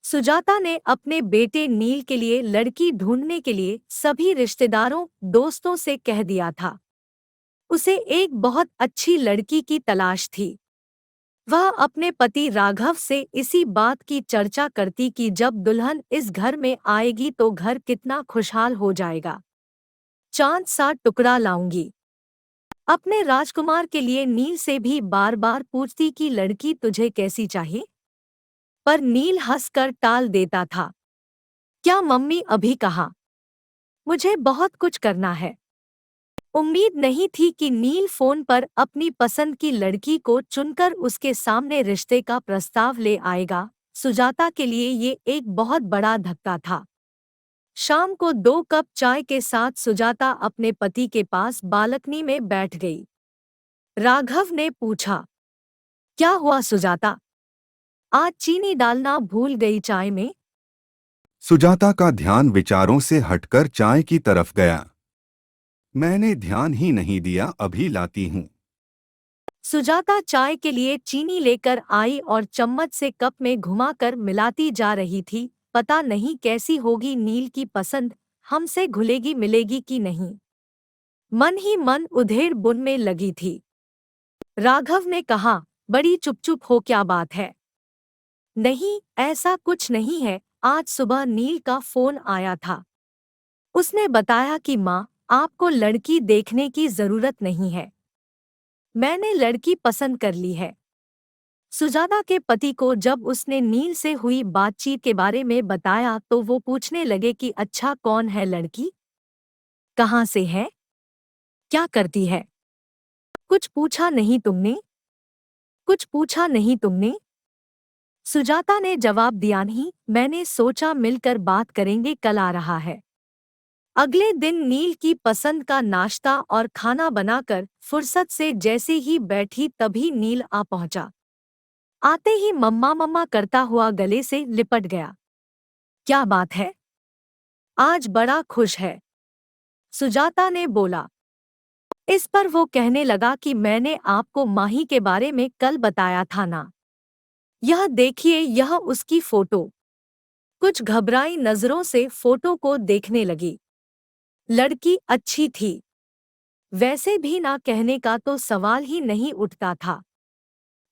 सुजाता ने अपने बेटे नील के लिए लड़की ढूंढने के लिए सभी रिश्तेदारों दोस्तों से कह दिया था। उसे एक बहुत अच्छी लड़की की तलाश थी। वह अपने पति राघव से इसी बात की चर्चा करती कि जब दुल्हन इस घर में आएगी तो घर कितना खुशहाल हो जाएगा। चांद सा टुकड़ा लाऊंगी। अपने राजकुमार के लिए नील से भी बार बार पूछती कि लड़की तुझे कैसी चाहिए, पर नील हंसकर टाल देता था। क्या मम्मी अभी कहा? मुझे बहुत कुछ करना है। उम्मीद नहीं थी कि नील फोन पर अपनी पसंद की लड़की को चुनकर उसके सामने रिश्ते का प्रस्ताव ले आएगा। सुजाता के लिए ये एक बहुत बड़ा धक्का था। शाम को 2 कप चाय के साथ सुजाता अपने पति के पास बालकनी में बैठ गई। राघव ने पूछा, क्या हुआ सुजाता? आज चीनी डालना भूल गई चाय में? सुजाता का ध्यान विचारों से हटकर चाय की तरफ गया। मैंने ध्यान ही नहीं दिया, अभी लाती हूँ। सुजाता चाय के लिए चीनी लेकर आई और चम्मच से कप में घुमाकर मिलाती जा रही थी। पता नहीं कैसी होगी नील की पसंद, हमसे घुलेगी मिलेगी कि नहीं। मन ही मन उधेड़ बुन में लगी थी। राघव ने कहा, बड़ी चुप हो, क्या बात है? नहीं, ऐसा कुछ नहीं है। आज सुबह नील का फोन आया था। उसने बताया कि माँ, आपको लड़की देखने की जरूरत नहीं है। मैंने लड़की पसंद कर ली है। सुजाता के पति को जब उसने नील से हुई बातचीत के बारे में बताया तो वो पूछने लगे कि अच्छा, कौन है लड़की? कहाँ से है? क्या करती है? कुछ पूछा नहीं तुमने? कुछ पूछा नहीं तुमने? सुजाता ने जवाब दिया, नहीं, मैंने सोचा मिलकर बात करेंगे, कल आ रहा है। अगले दिन नील की पसंद का नाश्ता और खाना बनाकर फुर्सत से जैसे ही बैठी तभी नील आ पहुंचा। आते ही मम्मा मम्मा करता हुआ गले से लिपट गया। क्या बात है? आज बड़ा खुश है, सुजाता ने बोला। इस पर वो कहने लगा कि मैंने आपको माही के बारे में कल बताया था ना। यह देखिए, यह उसकी फोटो। कुछ घबराई नजरों से फोटो को देखने लगी। लड़की अच्छी थी। वैसे भी ना कहने का तो सवाल ही नहीं उठता था।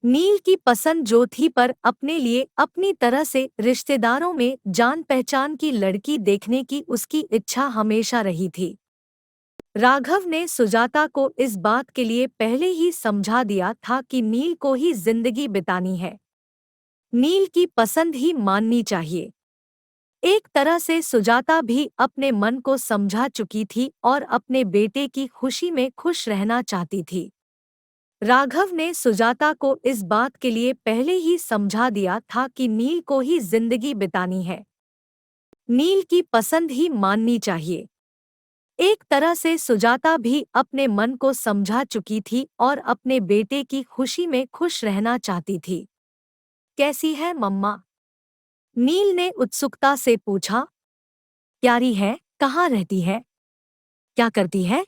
नील की पसंद जो थी, पर अपने लिए अपनी तरह से रिश्तेदारों में जान पहचान की लड़की देखने की उसकी इच्छा हमेशा रही थी। राघव ने सुजाता को इस बात के लिए पहले ही समझा दिया था कि नील को ही जिंदगी बितानी है। नील की पसंद ही माननी चाहिए। एक तरह से सुजाता भी अपने मन को समझा चुकी थी और अपने बेटे की खुशी में खुश रहना चाहती थी। राघव ने सुजाता को इस बात के लिए पहले ही समझा दिया था कि नील को ही जिंदगी बितानी है। नील की पसंद ही माननी चाहिए। एक तरह से सुजाता भी अपने मन को समझा चुकी थी और अपने बेटे की खुशी में खुश रहना चाहती थी। कैसी है मम्मा? नील ने उत्सुकता से पूछा। प्यारी है, कहाँ रहती है? क्या करती है?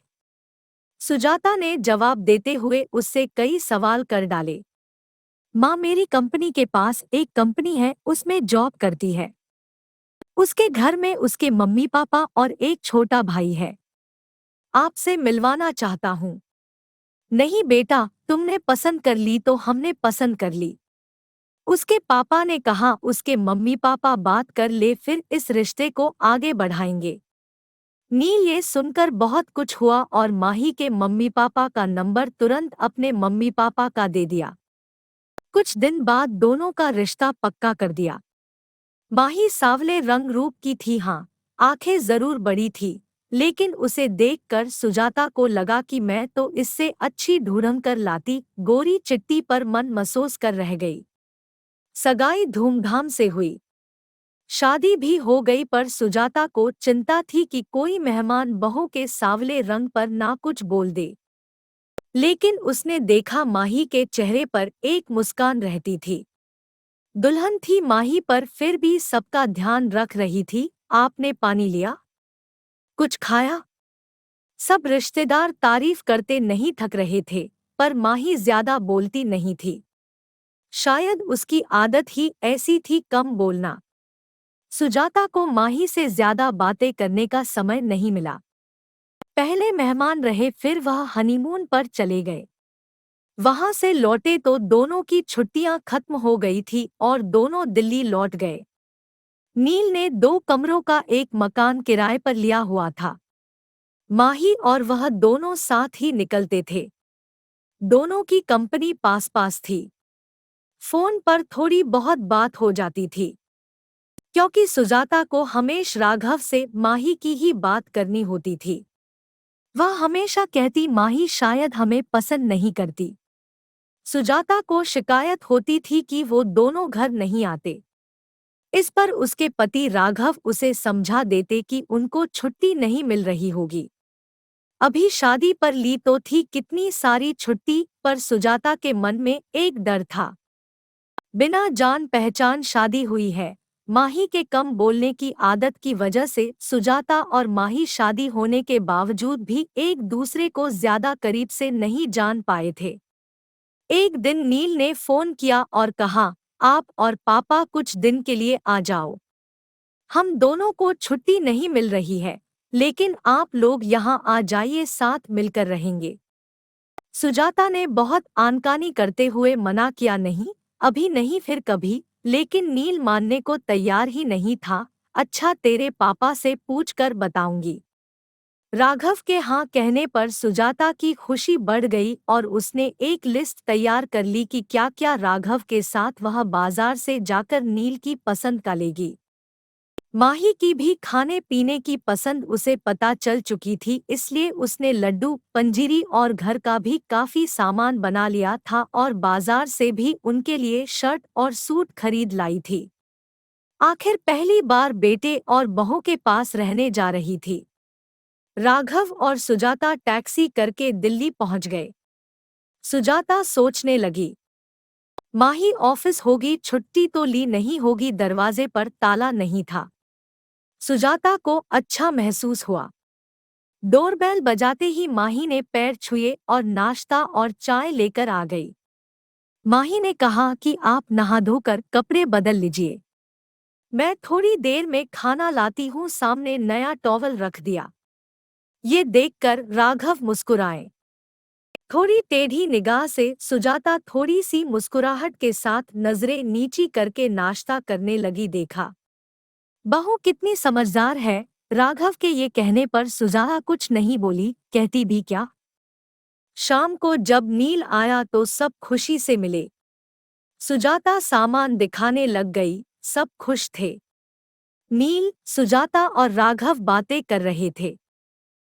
सुजाता ने जवाब देते हुए उससे कई सवाल कर डाले। माँ, मेरी कंपनी के पास एक कंपनी है, उसमें जॉब करती है। उसके घर में उसके मम्मी पापा और एक छोटा भाई है। आपसे मिलवाना चाहता हूँ। नहीं बेटा, तुमने पसंद कर ली तो हमने पसंद कर ली। उसके पापा ने कहा उसके मम्मी पापा बात कर ले, फिर इस रिश्ते को आगे बढ़ाएंगे। नील ये सुनकर बहुत कुछ हुआ और माही के मम्मी पापा का नंबर तुरंत अपने मम्मी पापा का दे दिया। कुछ दिन बाद दोनों का रिश्ता पक्का कर दिया। माही सांवले रंग रूप की थी, हाँ, आंखें जरूर बड़ी थी, लेकिन उसे देखकर सुजाता को लगा कि मैं तो इससे अच्छी ढूंढ कर लाती। गोरी चिट्टी पर मन महसूस कर रह गई। सगाई धूमधाम से हुई। शादी भी हो गई, पर सुजाता को चिंता थी कि कोई मेहमान बहू के सांवले रंग पर ना कुछ बोल दे। लेकिन उसने देखा माही के चेहरे पर एक मुस्कान रहती थी। दुल्हन थी माही, पर फिर भी सबका ध्यान रख रही थी। आपने पानी लिया? कुछ खाया? सब रिश्तेदार तारीफ करते नहीं थक रहे थे, पर माही ज्यादा बोलती नहीं थी। शायद उसकी आदत ही ऐसी थी, कम बोलना। सुजाता को माही से ज्यादा बातें करने का समय नहीं मिला। पहले मेहमान रहे, फिर वह हनीमून पर चले गए। वहां से लौटे तो दोनों की छुट्टियां खत्म हो गई थी और दोनों दिल्ली लौट गए। नील ने 2 कमरों का एक मकान किराए पर लिया हुआ था। माही और वह दोनों साथ ही निकलते थे। दोनों की कंपनी पास पास थी। फोन पर थोड़ी बहुत बात हो जाती थी, क्योंकि सुजाता को हमेश राघव से माही की ही बात करनी होती थी। वह हमेशा कहती, माही शायद हमें पसंद नहीं करती। सुजाता को शिकायत होती थी कि वो दोनों घर नहीं आते। इस पर उसके पति राघव उसे समझा देते कि उनको छुट्टी नहीं मिल रही होगी। अभी शादी पर ली तो थी कितनी सारी छुट्टी, पर सुजाता के मन में एक डर था। बिना जान पहचान शादी हुई है। माही के कम बोलने की आदत की वजह से सुजाता और माही शादी होने के बावजूद भी एक दूसरे को ज्यादा करीब से नहीं जान पाए थे। एक दिन नील ने फोन किया और कहा, आप और पापा कुछ दिन के लिए आ जाओ। हम दोनों को छुट्टी नहीं मिल रही है, लेकिन आप लोग यहाँ आ जाइए, साथ मिलकर रहेंगे। सुजाता ने बहुत आनकानी करते हुए मना किया, नहीं अभी नहीं, फिर कभी। लेकिन नील मानने को तैयार ही नहीं था। अच्छा, तेरे पापा से पूछकर बताऊंगी। राघव के हाँ कहने पर सुजाता की खुशी बढ़ गई और उसने एक लिस्ट तैयार कर ली कि क्या क्या राघव के साथ वह बाजार से जाकर नील की पसंद का लेगी। माही की भी खाने पीने की पसंद उसे पता चल चुकी थी, इसलिए उसने लड्डू, पंजीरी और घर का भी काफी सामान बना लिया था और बाजार से भी उनके लिए शर्ट और सूट खरीद लाई थी। आखिर पहली बार बेटे और बहू के पास रहने जा रही थी। राघव और सुजाता टैक्सी करके दिल्ली पहुंच गए। सुजाता सोचने लगी, माही ऑफिस होगी, छुट्टी तो ली नहीं होगी। दरवाजे पर ताला नहीं था। सुजाता को अच्छा महसूस हुआ। डोरबेल बजाते ही माही ने पैर छुए और नाश्ता और चाय लेकर आ गई। माही ने कहा कि आप नहा धोकर कपड़े बदल लीजिए, मैं थोड़ी देर में खाना लाती हूँ। सामने नया टॉवल रख दिया। ये देखकर राघव मुस्कुराए। थोड़ी टेढ़ी निगाह से सुजाता थोड़ी सी मुस्कुराहट के साथ नजरें नीची करके नाश्ता करने लगी। देखा, बहू कितनी समझदार है। राघव के ये कहने पर सुजाता कुछ नहीं बोली, कहती भी क्या। शाम को जब नील आया तो सब खुशी से मिले। सुजाता सामान दिखाने लग गई, सब खुश थे। नील, सुजाता और राघव बातें कर रहे थे।